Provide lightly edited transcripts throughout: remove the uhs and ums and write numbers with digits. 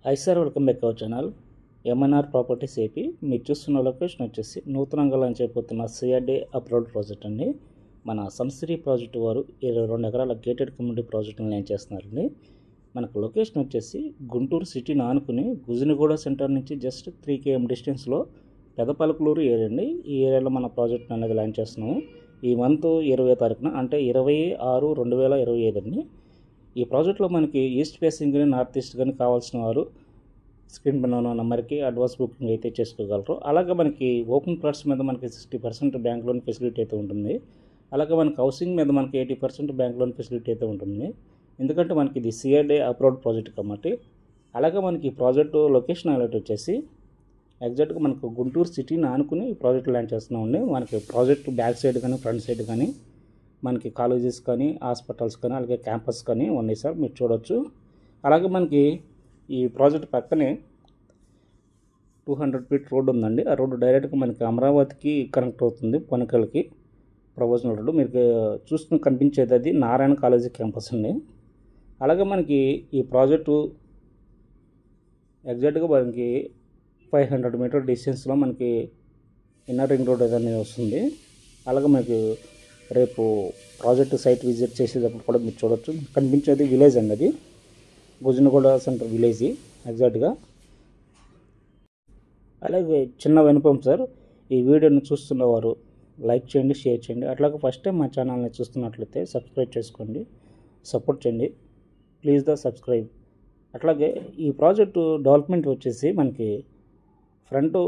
High sir, welcome back our channel MNR properties AP. మీరు చూస్తున్న location వచ్చేసి నూతనంగా లాంచ్ అయిపోతున్న సిఆర్డీ అప్రూవ్డ్ ప్రాజెక్ట్ అండి. మన సన్సిటీ ప్రాజెక్టు వారు 22 ఎకరాల గేటెడ్ కమ్యూనిటీ ప్రాజెక్టును లాంచ్ చేస్తున్నారండి. మనకు లొకేషన్ వచ్చేసి గుంటూరు సిటీని ఆనుకుని గుజినగూడ సెంటర్ నుంచి జస్ట్ 3 km డిస్టెన్స్లో పెదపలకలూరు ఏరియా అండి. ఈ ఏరియాలో మన ప్రాజెక్ట్ అనేది లాంచ్ చేస్తున్నాము. ఈ మంత్ 20వ తారీఖున, అంటే 26/6/2025 అండి. ఈ ప్రాజెక్ట్లో మనకి ఈస్ట్ ఫేసింగ్ కానీ నార్త్ ఈస్ట్ కానీ కావాల్సిన వారు స్క్రీన్ పైన ఉన్న నెంబర్కి అడ్వాన్స్ బుకింగ్ అయితే చేసుకోగలరు. అలాగే మనకి ఓపెన్ ప్లాట్స్ మీద మనకి 60% బ్యాంక్ లోన్ ఫెసిలిటీ అయితే ఉంటుంది. అలాగే మనకి హౌసింగ్ మీద మనకి 80% బ్యాంక్ లోన్ ఫెసిలిటీ అయితే ఉంటుంది. ఎందుకంటే మనకి ఇది సిఆర్డీ అప్రూవ్డ్ ప్రాజెక్ట్ కాబట్టి. అలాగే మనకి ఈ ప్రాజెక్టు లొకేషన్ హైలైట్ వచ్చేసి ఎగ్జాక్ట్గా మనకు గుంటూరు సిటీని ఆనుకుని ఈ ప్రాజెక్ట్ లాంచ్ చేస్తున్నామండి. మనకి ప్రాజెక్ట్ బ్యాక్ సైడ్ కానీ ఫ్రంట్ సైడ్ కానీ మనకి కాలేజెస్ కానీ హాస్పిటల్స్ కానీ అలాగే క్యాంపస్ కానీ ఉన్నాయి సార్, మీరు చూడవచ్చు. అలాగే మనకి ఈ ప్రాజెక్ట్ పక్కనే 200 ఫీట్ రోడ్డు ఉందండి. ఆ రోడ్డు డైరెక్ట్గా మనకి అమరావతికి కనెక్ట్ అవుతుంది, పొనకల్కి ప్రొపోజనల్ రోడ్డు. మీకు చూస్తున్న కనిపించేది అది నారాయణ కాలేజీ క్యాంపస్ అండి. అలాగే మనకి ఈ ప్రాజెక్టు ఎగ్జాక్ట్గా మనకి 500 మీటర్ డిస్టెన్స్లో మనకి ఇన్నర్ రింగ్ రోడ్ అనేది వస్తుంది. అలాగే మనకి రేపు ప్రాజెక్ట్ సైట్ విజిట్ చేసేటప్పుడు కూడా మీరు చూడవచ్చు. కనిపించేది విలేజ్ అండి, అది గుజినగూడ సెంటర్ విలేజ్ ఎగ్జాక్ట్గా. అలాగే చిన్న వినపం సార్, ఈ వీడియోని చూస్తున్నవారు లైక్ చేయండి, షేర్ చేయండి. అట్లాగే ఫస్ట్ టైం మా ఛానల్ని చూస్తున్నట్లయితే సబ్స్క్రైబ్ చేసుకోండి, సపోర్ట్ చేయండి, ప్లీజ్ ద సబ్స్క్రైబ్. అట్లాగే ఈ ప్రాజెక్టు డెవలప్మెంట్ వచ్చేసి మనకి ఫ్రంట్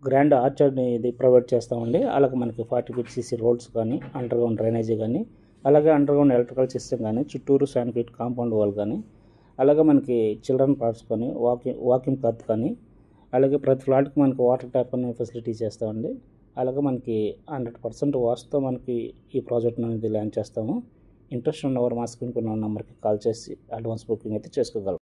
గ్రాండ్ ఆర్చర్డ్ని ఇది ప్రొవైడ్ చేస్తామండి. అలాగే మనకి 40 feet CC రోడ్స్ కానీ, అండర్గ్రౌండ్ డ్రైనేజీ కానీ, అలాగే అండర్గ్రౌండ్ ఎలక్ట్రికల్ సిస్టమ్ కానీ, చుట్టూరు 7 feet కాంపౌండ్ వాల్ కానీ, అలాగే మనకి చిల్డ్రన్ పార్క్స్ కానీ, వాకింగ్ పార్క్ కానీ, అలాగే ప్రతి ఫ్లాట్కి మనకి వాటర్ ట్యాప్ అనే ఫెసిలిటీ చేస్తామండి. అలాగే మనకి 100% వాస్తుతో మనకి ఈ ప్రాజెక్ట్ అనేది లాంచ్ చేస్తాము. ఇంట్రెస్ట్ ఉన్నవారు మా స్క్రీన్ పైన ఉన్న నెంబర్కి కాల్ చేసి అడ్వాన్స్ బుకింగ్ అయితే చేసుకోగలరు.